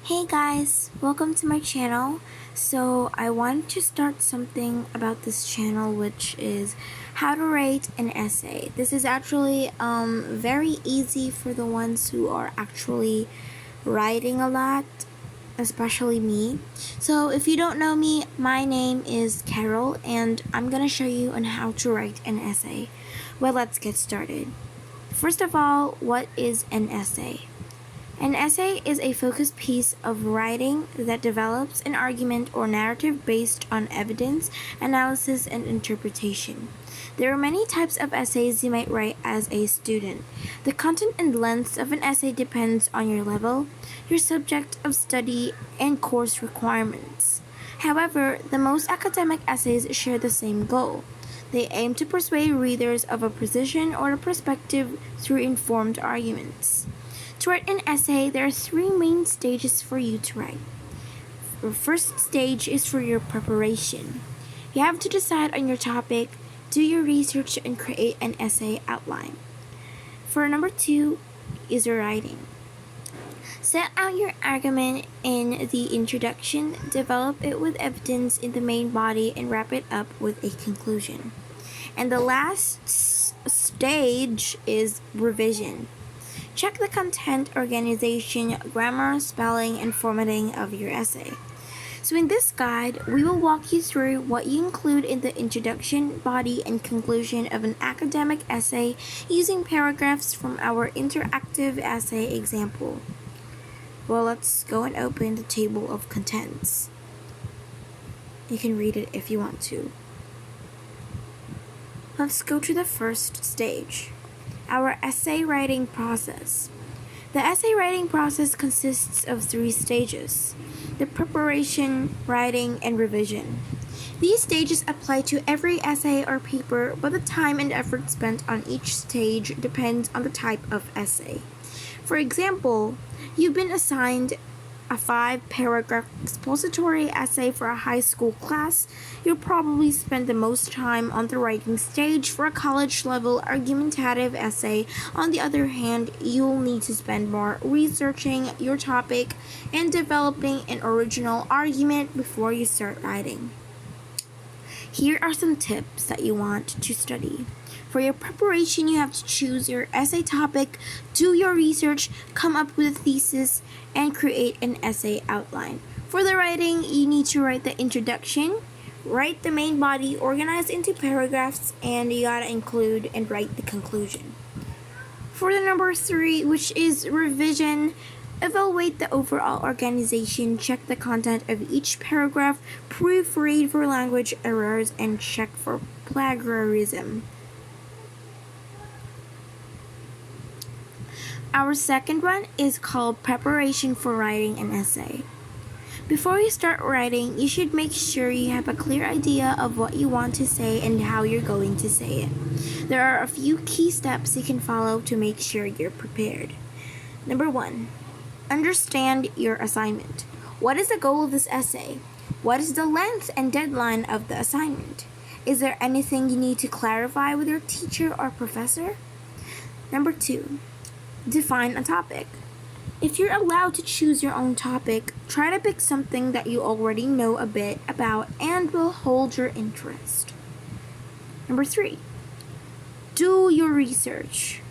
Hey guys, welcome to my channel. So I wanted to start something about this channel, which is how to write an essay. This is actually very easy for the ones who are actually writing a lot, especially me. So if you don't know me, my name is Carol and I'm gonna show you on how to write an essay. Well, let's get started. First of all, what is an essay? An essay is a focused piece of writing that develops an argument or narrative based on evidence, analysis, and interpretation. There are many types of essays you might write as a student. The content and length of an essay depends on your level, your subject of study, and course requirements. However, the most academic essays share the same goal. They aim to persuade readers of a position or a perspective through informed arguments. To write an essay, there are three main stages for you to write. The first stage is for your preparation. You have to decide on your topic, do your research, and create an essay outline. For number two is your writing. Set out your argument in the introduction, develop it with evidence in the main body, and wrap it up with a conclusion. And the last stage is revision. Check the content, organization, grammar, spelling, and formatting of your essay. So in this guide, we will walk you through what you include in the introduction, body, and conclusion of an academic essay using paragraphs from our interactive essay example. Well, let's go and open the table of contents. You can read it if you want to. Let's go to the first stage. Our essay writing process. The essay writing process consists of three stages: the preparation, writing, and revision. These stages apply to every essay or paper, but the time and effort spent on each stage depends on the type of essay. For example, you've been assigned a 5-paragraph expository essay for a high school class. You'll probably spend the most time on the writing stage. For a college-level argumentative essay, on the other hand, you'll need to spend more researching your topic and developing an original argument before you start writing. Here are some tips that you want to study. For your preparation, you have to choose your essay topic, do your research, come up with a thesis, and create an essay outline. For the writing, you need to write the introduction, write the main body, organize into paragraphs, and you gotta include and write the conclusion. For the number 3, which is revision, evaluate the overall organization, check the content of each paragraph, proofread for language errors, and check for plagiarism. Our second one is called preparation for writing an essay. Before you start writing, you should make sure you have a clear idea of what you want to say and how you're going to say it. There are a few key steps you can follow to make sure you're prepared. Number 1, understand your assignment. What is the goal of this essay? What is the length and deadline of the assignment? Is there anything you need to clarify with your teacher or professor? Number 2, define a topic. If you're allowed to choose your own topic, try to pick something that you already know a bit about and will hold your interest. Number 3, do your research.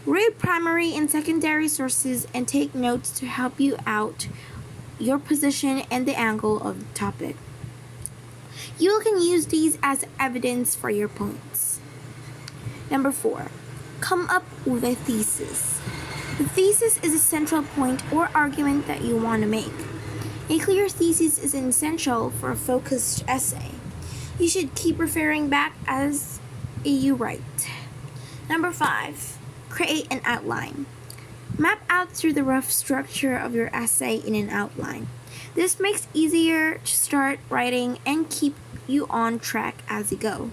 Read primary and secondary sources and take notes to help you out your position and the angle of the topic. You can use these as evidence for your points. Number 4, come up with a thesis. The thesis is a central point or argument that you want to make. A clear thesis is essential for a focused essay. You should keep referring back as you write. Number 5, create an outline. Map out through the rough structure of your essay in an outline. This makes it easier to start writing and keep you on track as you go.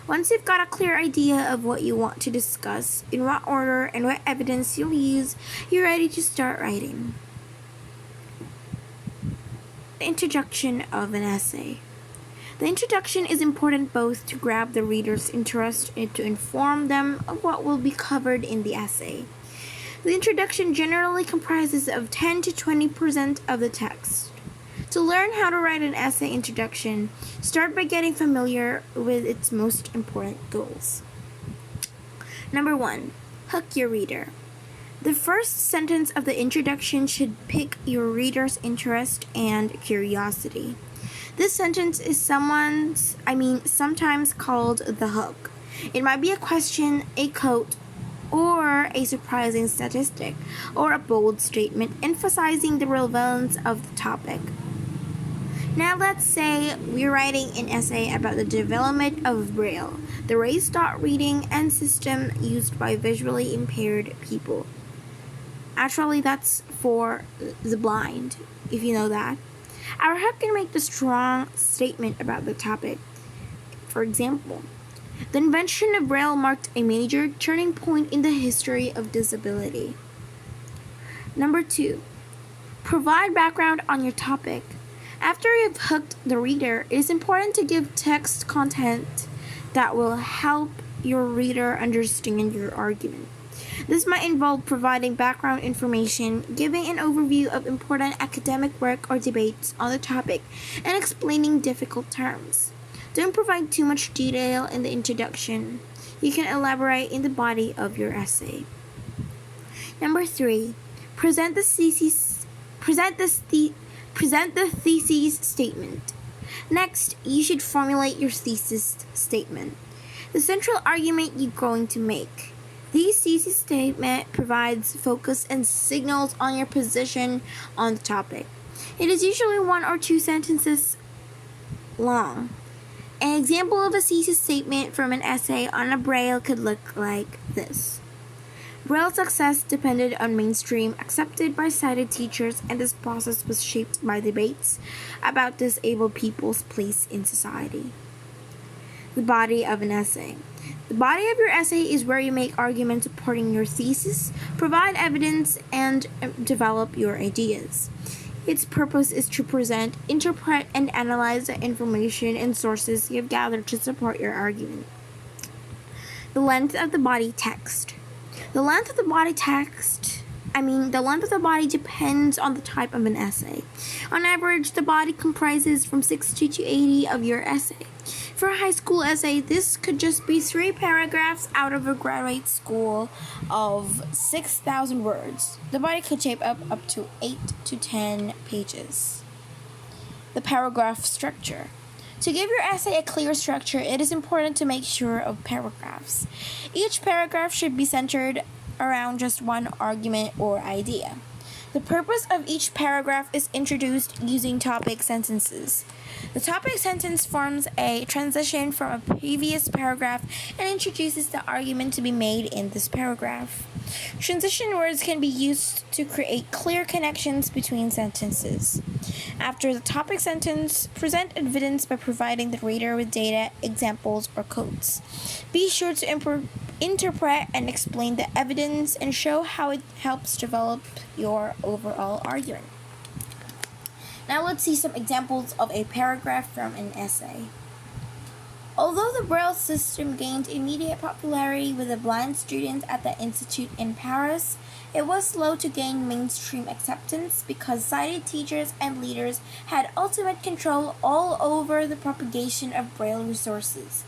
Once you've got a clear idea of what you want to discuss, in what order, and what evidence you'll use, you're ready to start writing. The introduction of an essay. The introduction is important both to grab the reader's interest and to inform them of what will be covered in the essay. The introduction generally comprises of 10 to 20% of the text. To learn how to write an essay introduction, start by getting familiar with its most important goals. Number 1. Hook your reader. The first sentence of the introduction should pique your reader's interest and curiosity. This sentence is sometimes called the hook. It might be a question, a quote, or a surprising statistic, or a bold statement emphasizing the relevance of the topic. Now let's say we're writing an essay about the development of Braille, the raised dot reading and system used by visually impaired people. Actually, that's for the blind, if you know that. Our hook can make a strong statement about the topic. For example, the invention of Braille marked a major turning point in the history of disability. Number 2. Provide background on your topic. After you've hooked the reader, it is important to give text content that will help your reader understand your argument. This might involve providing background information, giving an overview of important academic work or debates on the topic, and explaining difficult terms. Don't provide too much detail in the introduction. You can elaborate in the body of your essay. Number 3. Present the thesis statement. Next, you should formulate your thesis statement, the central argument you're going to make. This thesis statement provides focus and signals on your position on the topic. It is usually 1 or 2 sentences long. An example of a thesis statement from an essay on a Braille could look like this. Braille's success depended on mainstream accepted by sighted teachers, and this process was shaped by debates about disabled people's place in society. The body of an essay. The body of your essay is where you make arguments supporting your thesis, provide evidence, and develop your ideas. Its purpose is to present, interpret, and analyze the information and sources you have gathered to support your argument. The length of the body text. The length of the body depends on the type of an essay. On average, the body comprises from 60 to 80 of your essay. For a high school essay, this could just be 3 paragraphs out of a graduate school of 6,000 words. The body could shape up to 8 to 10 pages. The paragraph structure. To give your essay a clear structure, it is important to make sure of paragraphs. Each paragraph should be centered around just one argument or idea. The purpose of each paragraph is introduced using topic sentences. The topic sentence forms a transition from a previous paragraph and introduces the argument to be made in this paragraph. Transition words can be used to create clear connections between sentences. After the topic sentence, present evidence by providing the reader with data, examples, or quotes. Be sure to interpret and explain the evidence and show how it helps develop your overall argument. Now let's see some examples of a paragraph from an essay. Although the Braille system gained immediate popularity with the blind students at the Institute in Paris, it was slow to gain mainstream acceptance because sighted teachers and leaders had ultimate control all over the propagation of Braille resources.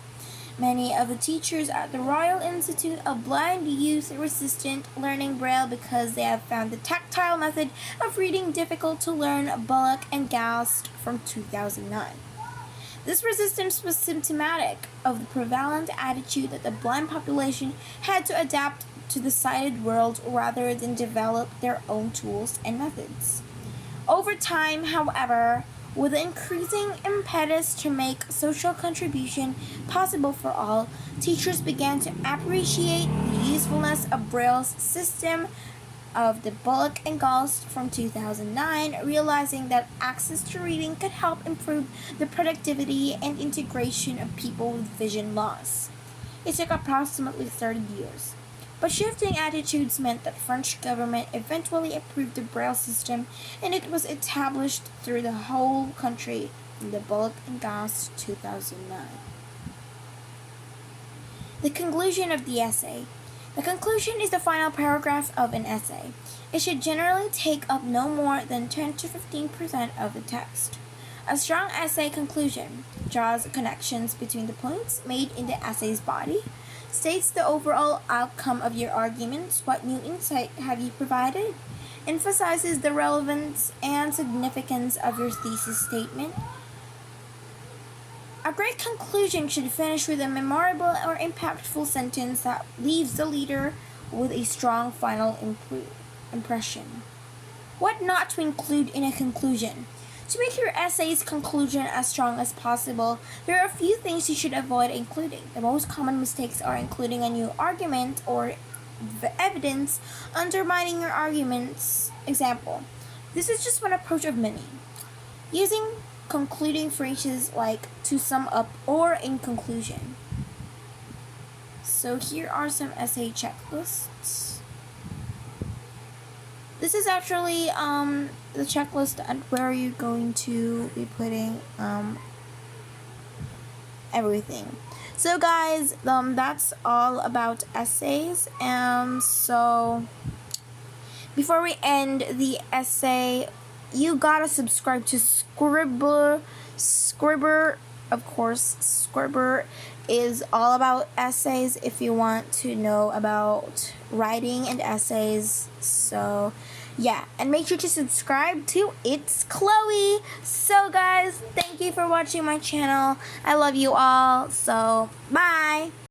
Many of the teachers at the Royal Institute of Blind Youth resisted learning Braille because they have found the tactile method of reading difficult to learn. Bullock and Gast from 2009. This resistance was symptomatic of the prevalent attitude that the blind population had to adapt to the sighted world rather than develop their own tools and methods. Over time, however, with the increasing impetus to make social contribution possible for all, teachers began to appreciate the usefulness of Braille's system of the Bullock and Gast from 2009, realizing that access to reading could help improve the productivity and integration of people with vision loss. It took approximately 30 years. But shifting attitudes meant that French government eventually approved the Braille system, and it was established through the whole country in the Bullock and Gast 2009. The conclusion of the essay. The conclusion is the final paragraph of an essay. It should generally take up no more than 10 to 15% of the text. A strong essay conclusion draws connections between the points made in the essay's body, states the overall outcome of your arguments, what new insight have you provided, emphasizes the relevance and significance of your thesis statement. A great conclusion should finish with a memorable or impactful sentence that leaves the reader with a strong final impression. What not to include in a conclusion? To make your essay's conclusion as strong as possible, there are a few things you should avoid including. The most common mistakes are including a new argument or the evidence undermining your argument's example. This is just one approach of many. Using concluding phrases like to sum up or in conclusion. So here are some essay checklists. This is actually the checklist and where you're going to be putting everything. So guys, that's all about essays. So before we end the essay, you gotta subscribe to Scribber. Of course, Scribber is all about essays if you want to know about writing and essays. So yeah, and make sure to subscribe to Itz Chloe. So guys, thank you for watching my channel. I love you all. So bye.